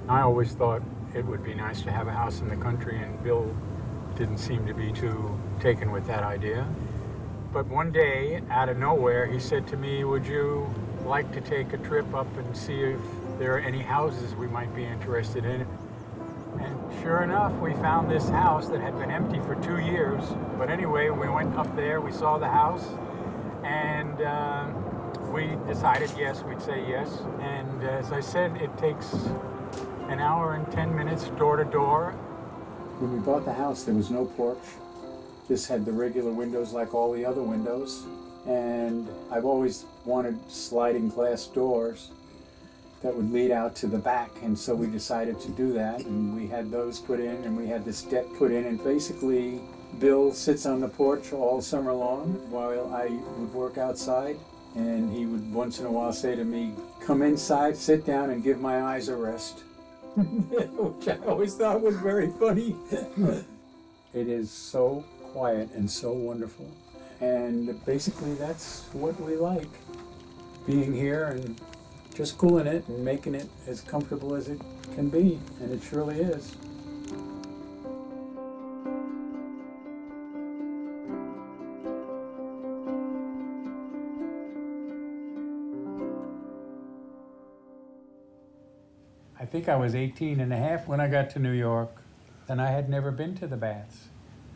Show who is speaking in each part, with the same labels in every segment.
Speaker 1: I always thought it would be nice to have a house in the country, and Bill didn't seem to be too taken with that idea. But one day, out of nowhere, he said to me, would you like to take a trip up and see if there are any houses we might be interested in? And sure enough, we found this house that had been empty for 2 years. But anyway, we went up there, we saw the house, and we decided, yes, we'd say yes. And as I said, it takes an hour and 10 minutes door to door. When we bought the house, there was no porch. This had the regular windows like all the other windows. And I've always wanted sliding glass doors that would lead out to the back. And so we decided to do that. And we had those put in, and we had this deck put in. And basically, Bill sits on the porch all summer long while I would work outside. And he would once in a while say to me, come inside, sit down, and give my eyes a rest. Which I always thought was very funny. It is so quiet and so wonderful. And basically that's what we like. Being here and just cooling it and making it as comfortable as it can be. And it surely is. I think I was 18 and a half when I got to New York, and I had never been to the baths,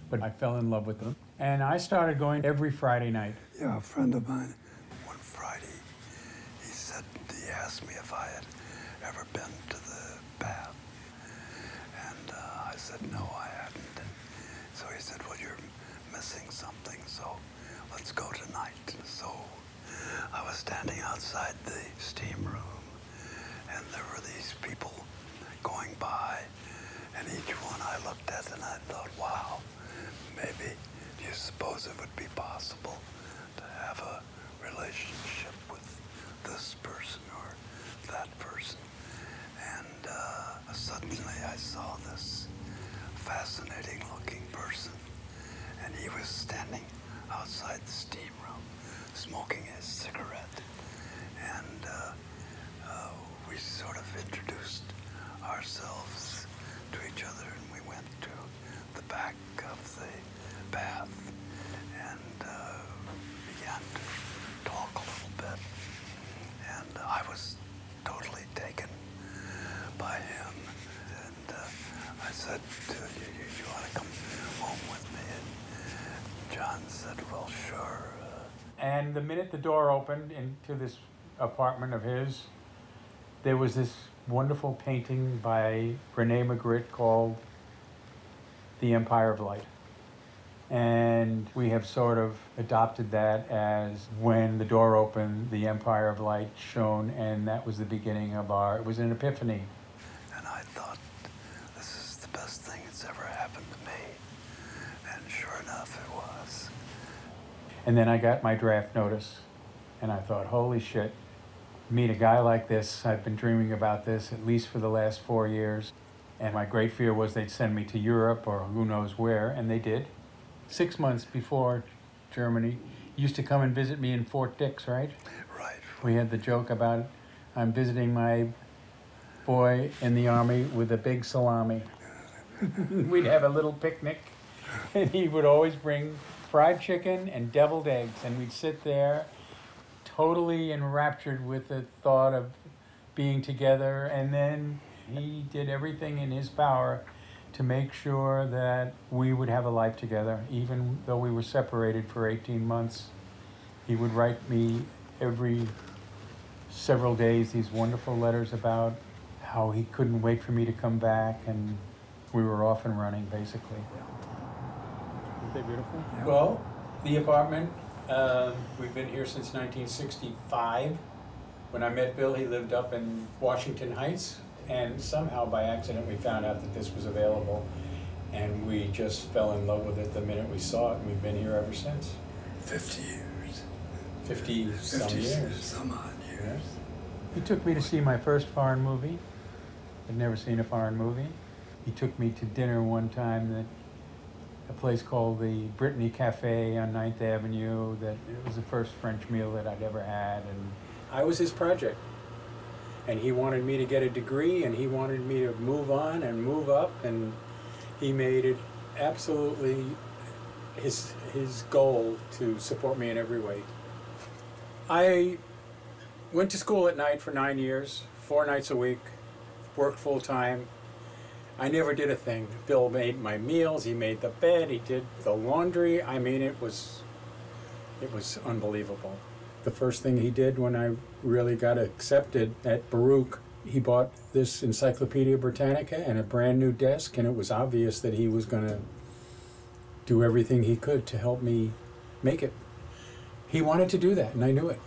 Speaker 1: but I fell in love with them. And I started going every Friday night.
Speaker 2: Yeah, a friend of mine, one Friday, he asked me if I had ever been to the bath. And I said, no, I hadn't. And so he said, well, you're missing something, so let's go tonight. So I was standing outside the steam room, and there were these people going by, and each one I looked at and I thought, wow, maybe do you suppose it would be possible to have a relationship with this person or that person? And suddenly I saw this fascinating looking person, and he was standing outside the steam room smoking his cigarette. And we sort of introduced ourselves to each other, and we went to the back of the bath and began to talk a little bit. And I was totally taken by him. And I said, you want to come home with me? And John said, well, sure.
Speaker 1: And the minute the door opened into this apartment of his, there was this wonderful painting by Rene Magritte called The Empire of Light. And we have sort of adopted that as when the door opened, the Empire of Light shone, and that was the beginning of it was an epiphany.
Speaker 2: And I thought, this is the best thing that's ever happened to me. And sure enough, it was.
Speaker 1: And then I got my draft notice, and I thought, holy shit. Meet a guy like this. I've been dreaming about this at least for the last 4 years. And my great fear was they'd send me to Europe or who knows where, and they did. 6 months before Germany, used to come and visit me in Fort Dix, right?
Speaker 2: Right.
Speaker 1: We had the joke about I'm visiting my boy in the army with a big salami. We'd have a little picnic, and he would always bring fried chicken and deviled eggs, and we'd sit there totally enraptured with the thought of being together. And then he did everything in his power to make sure that we would have a life together, even though we were separated for 18 months. He would write me every several days these wonderful letters about how he couldn't wait for me to come back, and we were off and running, basically. Aren't they beautiful? Yeah. Well, the apartment, we've been here since 1965. When I met Bill, he lived up in Washington Heights, and somehow by accident we found out that this was available, and we just fell in love with it the minute we saw it, and we've been here ever since.
Speaker 2: 50 years.
Speaker 1: 50 some years.
Speaker 2: Some odd years.
Speaker 1: He took me to see my first foreign movie. I'd never seen a foreign movie. He took me to dinner one time at a place called the Brittany Cafe on 9th Avenue. That it was the first French meal that I'd ever had, and I was his project. And he wanted me to get a degree, and he wanted me to move on and move up, and he made it absolutely his goal to support me in every way. I went to school at night for 9 years, 4 nights a week, worked full time. I never did a thing. Bill made my meals, he made the bed, he did the laundry. I mean, it was unbelievable. The first thing he did when I really got accepted at Baruch, he bought this Encyclopedia Britannica and a brand new desk, and it was obvious that he was going to do everything he could to help me make it. He wanted to do that, and I knew it.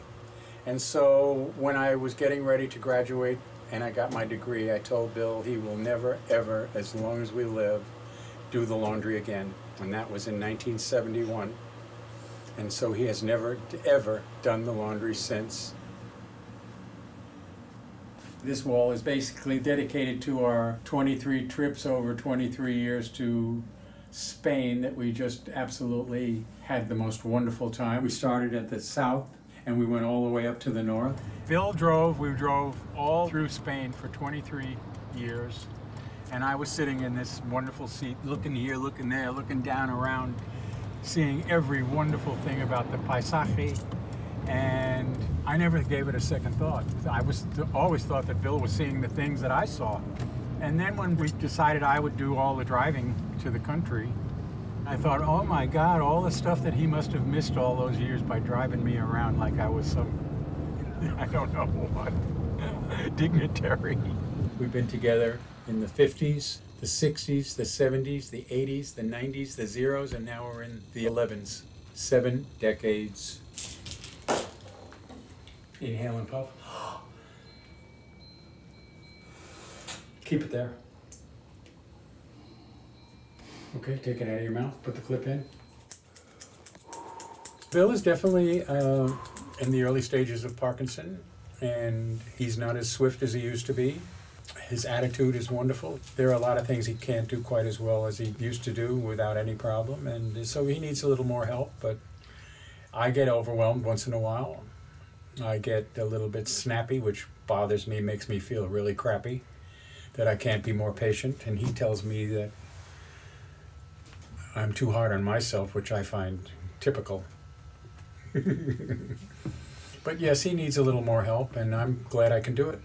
Speaker 1: And so when I was getting ready to graduate and I got my degree, I told Bill he will never, ever, as long as we live, do the laundry again. And that was in 1971. And so he has never, ever done the laundry since. This wall is basically dedicated to our 23 trips over 23 years to Spain that we just absolutely had the most wonderful time. We started at the south and we went all the way up to the north. Bill drove, we drove all through Spain for 23 years. And I was sitting in this wonderful seat, looking here, looking there, looking down around, seeing every wonderful thing about the paisaje. And I never gave it a second thought. I always thought that Bill was seeing the things that I saw. And then when we decided I would do all the driving to the country, I thought, oh my God, all the stuff that he must have missed all those years by driving me around like I was some, I don't know what, dignitary. We've been together in the 50s, the 60s, the 70s, the 80s, the 90s, the zeros, and now we're in the 11s. 7 decades. Inhale and puff. Keep it there. Okay, take it out of your mouth, put the clip in. Bill is definitely in the early stages of Parkinson, and he's not as swift as he used to be. His attitude is wonderful. There are a lot of things he can't do quite as well as he used to do without any problem, and so he needs a little more help, but I get overwhelmed once in a while. I get a little bit snappy, which bothers me, makes me feel really crappy, that I can't be more patient, and he tells me that I'm too hard on myself, which I find typical. But yes, he needs a little more help, and I'm glad I can do it.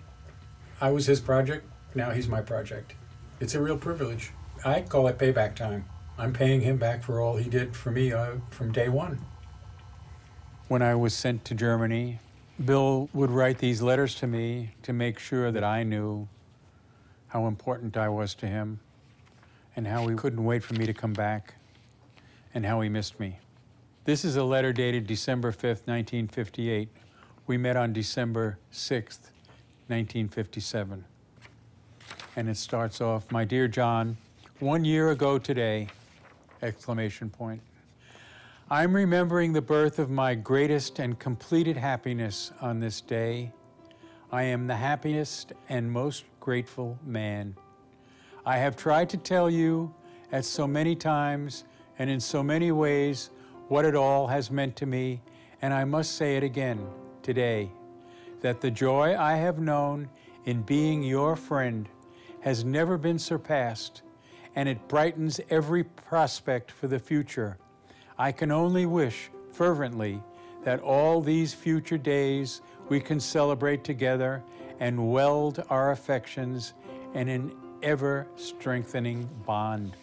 Speaker 1: I was his project, now he's my project. It's a real privilege. I call it payback time. I'm paying him back for all he did for me from day one. When I was sent to Germany, Bill would write these letters to me to make sure that I knew how important I was to him and how he couldn't wait for me to come back and how he missed me. This is a letter dated December 5th, 1958. We met on December 6th, 1957. And it starts off, "My dear John, 1 year ago today, ! I'm remembering the birth of my greatest and completed happiness on this day. I am the happiest and most grateful man. I have tried to tell you at so many times and in so many ways what it all has meant to me, and I must say it again today, that the joy I have known in being your friend has never been surpassed, and it brightens every prospect for the future. I can only wish fervently that all these future days we can celebrate together and weld our affections in an ever-strengthening bond.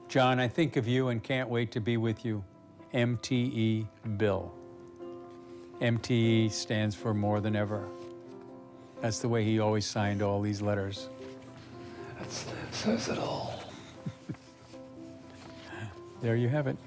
Speaker 1: John, I think of you and can't wait to be with you. MTE Bill." MTE stands for more than ever. That's the way he always signed all these letters.
Speaker 2: That says it all.
Speaker 1: There you have it.